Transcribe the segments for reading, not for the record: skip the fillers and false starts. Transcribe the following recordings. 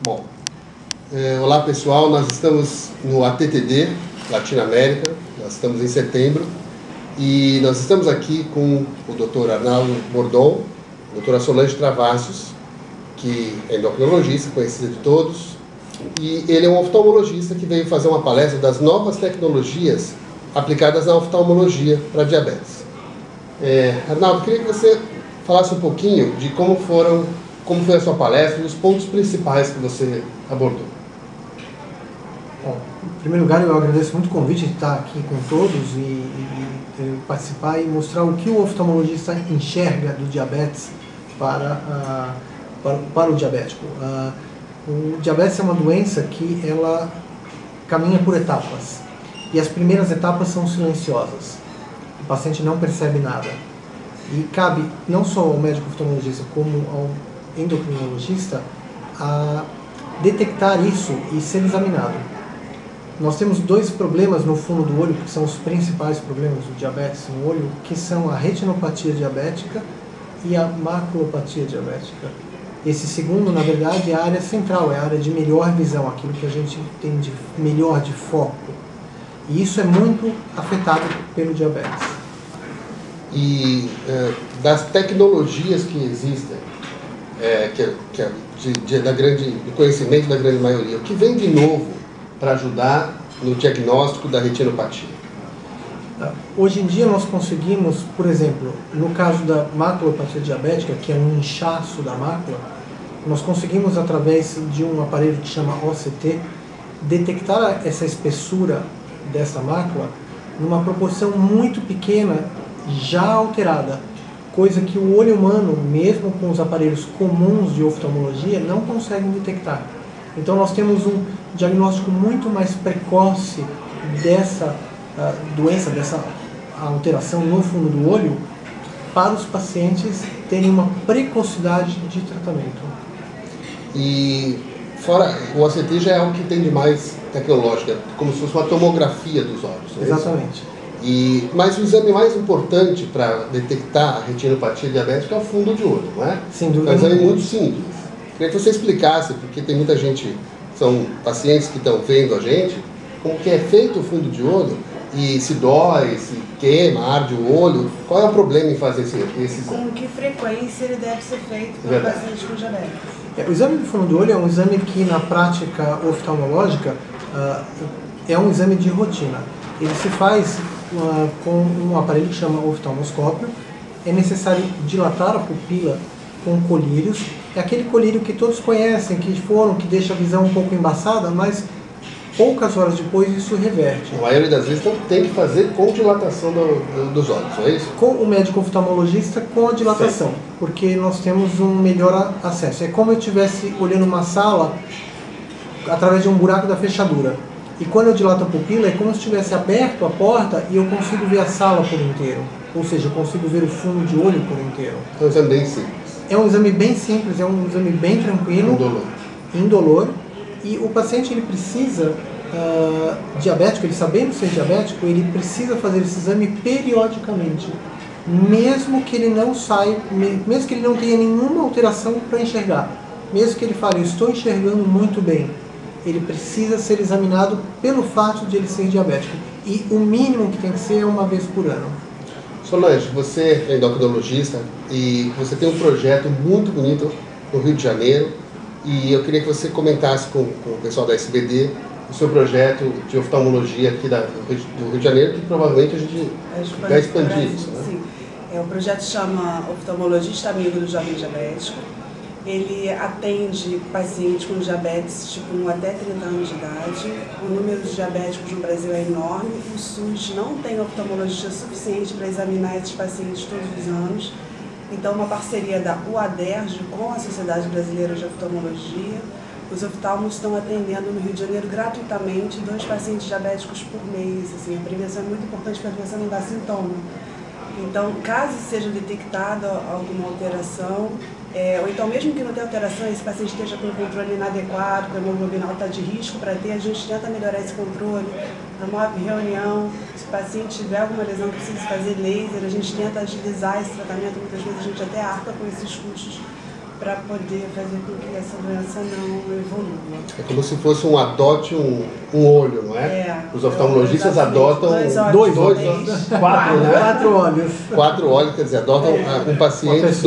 Bom, olá pessoal, nós estamos no ATTD, Latinoamérica, nós estamos em setembro e nós estamos aqui com o Dr. Arnaldo Bordon, doutora Solange Travassos, que é endocrinologista, conhecida de todos, e ele é um oftalmologista que veio fazer uma palestra das novas tecnologias aplicadas na oftalmologia para diabetes. Arnaldo, queria que você falasse um pouquinho de como foi a sua palestra e os pontos principais que você abordou. Bom, em primeiro lugar, eu agradeço muito o convite de estar aqui com todos e participar e mostrar o que o oftalmologista enxerga do diabetes para o diabético. O diabetes é uma doença que ela caminha por etapas e as primeiras etapas são silenciosas. O paciente não percebe nada e cabe não só ao médico oftalmologista como ao endocrinologista a detectar isso e ser examinado. Nós temos dois problemas no fundo do olho, que são os principais problemas do diabetes no olho, que são a retinopatia diabética e a maculopatia diabética. Esse segundo, na verdade, é a área central, é a área de melhor visão, aquilo que a gente tem de melhor de foco. E isso é muito afetado pelo diabetes. E das tecnologias que existem, do conhecimento da grande maioria, o que vem de novo para ajudar no diagnóstico da retinopatia? Hoje em dia nós conseguimos, por exemplo, no caso da maculopatia diabética, que é um inchaço da mácula, nós conseguimos, através de um aparelho que chama OCT, detectar essa espessura dessa mácula numa proporção muito pequena, já alterada, coisa que o olho humano, mesmo com os aparelhos comuns de oftalmologia, não conseguem detectar. Então nós temos um diagnóstico muito mais precoce dessa doença, dessa alteração no fundo do olho, para os pacientes terem uma precocidade de tratamento. E fora, o OCT já é algo que tem de mais tecnológica, como se fosse uma tomografia dos olhos. Exatamente. Mas o exame mais importante para detectar a retinopatia diabética é o fundo de olho, não é? Sem dúvida. É um exame muito simples. Queria que você explicasse, porque tem muita gente, são pacientes que estão vendo a gente, como que é feito o fundo de olho e se dói, se queima, arde o olho. Qual é o problema em fazer esse exame? Com que frequência ele deve ser feito para o paciente com diabetes? O exame do fundo do olho é um exame que, na prática oftalmológica, é um exame de rotina. Ele se faz com um aparelho que chama oftalmoscópio. É necessário dilatar a pupila com colírios. É aquele colírio que todos conhecem, que deixa a visão um pouco embaçada, mas poucas horas depois isso reverte. A maioria das vezes tem que fazer com dilatação dos olhos, não é isso? Com o médico oftalmologista, com a dilatação, porque nós temos um melhor acesso. É como eu estivesse olhando uma sala através de um buraco da fechadura. E quando eu dilato a pupila, é como se tivesse aberto a porta e eu consigo ver a sala por inteiro. Ou seja, eu consigo ver o fundo de olho por inteiro. É um exame bem simples. É um exame bem simples, é um exame bem tranquilo. Indolor. E o paciente, ele precisa, diabético, ele sabendo ser diabético, ele precisa fazer esse exame periodicamente. Mesmo que ele não saia, mesmo que ele não tenha nenhuma alteração para enxergar. Mesmo que ele fale, eu estou enxergando muito bem. Ele precisa ser examinado pelo fato de ele ser diabético. E o mínimo que tem que ser é uma vez por ano. Solange, você é endocrinologista e você tem um projeto muito bonito no Rio de Janeiro. E eu queria que você comentasse com o pessoal da SBD o seu projeto de oftalmologia aqui do Rio de Janeiro, que provavelmente a gente vai expandir isso, né? Sim. O projeto chama Oftalmologista Amigo do Jovem Diabético. Ele atende pacientes com diabetes tipo 1 até 30 anos de idade. O número de diabéticos no Brasil é enorme. O SUS não tem oftalmologista suficiente para examinar esses pacientes todos os anos. Então, uma parceria da UADERJ com a Sociedade Brasileira de Oftalmologia. Os oftalmos estão atendendo no Rio de Janeiro gratuitamente 2 pacientes diabéticos por mês. Assim, a prevenção é muito importante para que você não dá sintoma. Então, caso seja detectada alguma alteração, ou então mesmo que não tenha alteração, esse paciente esteja com um controle inadequado, que a hemoglobina está de risco para ter, a gente tenta melhorar esse controle, promove reunião. Se o paciente tiver alguma lesão que precisa fazer laser, a gente tenta agilizar esse tratamento, muitas vezes a gente até arca com esses custos para poder fazer com que essa doença não evolua. É como se fosse adote um olho, não é? Os oftalmologistas adotam dois olhos, quatro, né? 4 olhos. 4 olhos, quer dizer, adotam um paciente,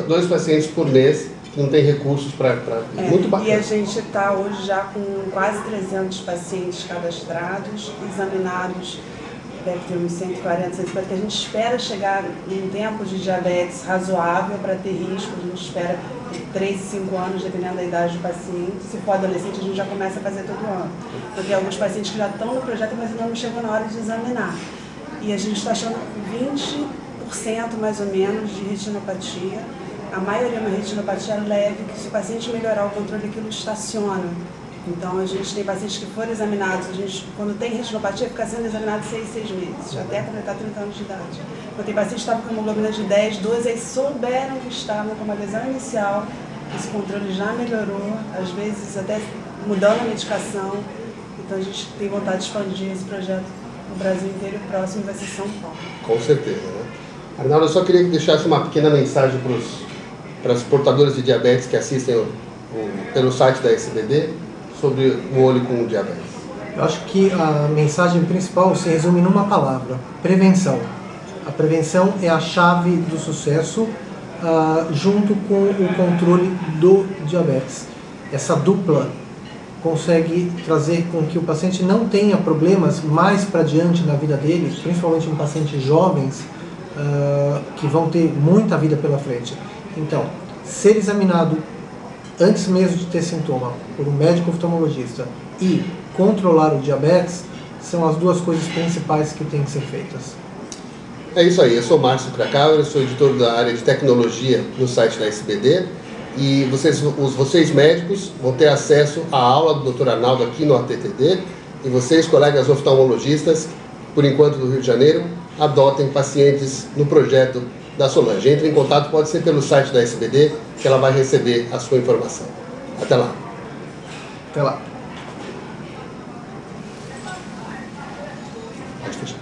dois pacientes por mês, que não tem recursos para... Muito bacana. E a gente está hoje já com quase 300 pacientes cadastrados, examinados, deve ter uns 140, 150, que a gente espera chegar em tempo de diabetes razoável para ter risco. A gente espera 3 e 5 anos, dependendo da idade do paciente. Se for adolescente, a gente já começa a fazer todo ano. Porque tem alguns pacientes que já estão no projeto, mas ainda não chegou na hora de examinar. E a gente está achando 20% mais ou menos de retinopatia. A maioria é uma retinopatia leve, que se o paciente melhorar o controle, aquilo estaciona. Então, a gente tem pacientes que foram examinados, a gente, quando tem retinopatia, fica sendo examinado 6 meses, até completar 30 anos de idade. Então, tem pacientes que estavam com hemoglobina de 10, 12, aí souberam que estavam com uma lesão inicial, esse controle já melhorou, às vezes até mudando a medicação. Então, a gente tem vontade de expandir esse projeto no Brasil inteiro, e o próximo vai ser São Paulo. Com certeza, né? Arnaldo, eu só queria que deixasse uma pequena mensagem para os portadores de diabetes que assistem pelo site da SBD, sobre o olho com diabetes. Eu acho que a mensagem principal se resume numa palavra: prevenção. A prevenção é a chave do sucesso, junto com o controle do diabetes. Essa dupla consegue trazer com que o paciente não tenha problemas mais para diante na vida dele, principalmente em pacientes jovens, que vão ter muita vida pela frente. Então, ser examinado antes mesmo de ter sintoma por um médico oftalmologista e controlar o diabetes são as duas coisas principais que têm que ser feitas. É isso aí, eu sou Márcio Krakauer, sou editor da área de tecnologia no site da SBD, e vocês médicos vão ter acesso à aula do Dr. Arnaldo aqui no ATTD, e vocês, colegas oftalmologistas, por enquanto do Rio de Janeiro, adotem pacientes no projeto da Solange. Entre em contato, pode ser pelo site da SBD, que ela vai receber a sua informação. Até lá. Até lá. Pode fechar.